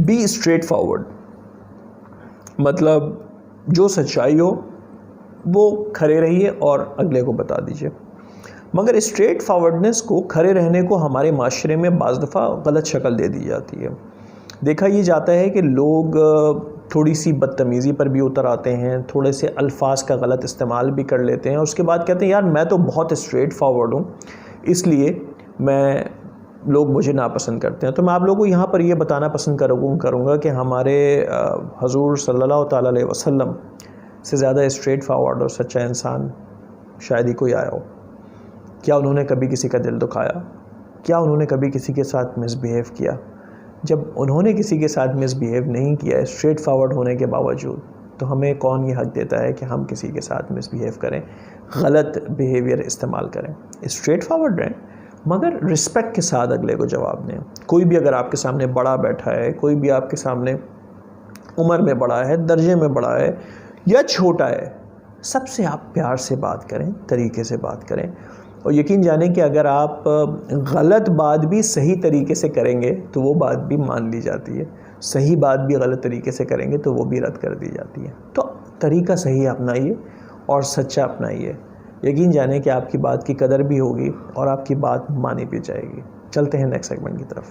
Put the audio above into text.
Be straight forward, मतलब जो सच्चाई हो वो खड़े रहिए और अगले को बता दीजिए। मगर स्ट्रेट फॉरवर्डनेस को, खड़े रहने को हमारे माशरे में बाज़ दफ़ा गलत शक्ल दे दी जाती है। देखा ये जाता है कि लोग थोड़ी सी बदतमीज़ी पर भी उतर आते हैं, थोड़े से अल्फाज का गलत इस्तेमाल भी कर लेते हैं, उसके बाद कहते हैं यार मैं तो बहुत स्ट्रेट फॉरवर्ड हूँ, इसलिए लोग मुझे नापसंद करते हैं। तो मैं आप लोगों को यहाँ पर ये बताना पसंद करूँगा कि हमारे हजूर सल्लल्लाहु ताला अलैहि वसल्लम से ज़्यादा स्ट्रेट फॉरवर्ड और सच्चा इंसान शायद ही कोई आया हो। क्या उन्होंने कभी किसी का दिल दुखाया? क्या उन्होंने कभी किसी के साथ मिसबिहेव किया? जब उन्होंने किसी के साथ मिसबिहेव नहीं किया स्ट्रेट फॉरवर्ड होने के बावजूद, तो हमें कौन ये हक देता है कि हम किसी के साथ मिसबिहेव करें, गलत बिहेवियर इस्तेमाल करें? स्ट्रेट फॉरवर्ड रहें मगर रिस्पेक्ट के साथ अगले को जवाब दें। कोई भी अगर आपके सामने बड़ा बैठा है, कोई भी आपके सामने उम्र में बड़ा है, दर्जे में बड़ा है या छोटा है, सबसे आप प्यार से बात करें, तरीके से बात करें। और यकीन जाने कि अगर आप गलत बात भी सही तरीके से करेंगे तो वो बात भी मान ली जाती है, सही बात भी गलत तरीके से करेंगे तो वो भी रद्द कर दी जाती है। तो तरीका सही अपनाइए और सच्चा अपनाइए, यकीन जाने कि आपकी बात की कदर भी होगी और आपकी बात मानी भी जाएगी। चलते हैं नेक्स्ट सेगमेंट की तरफ।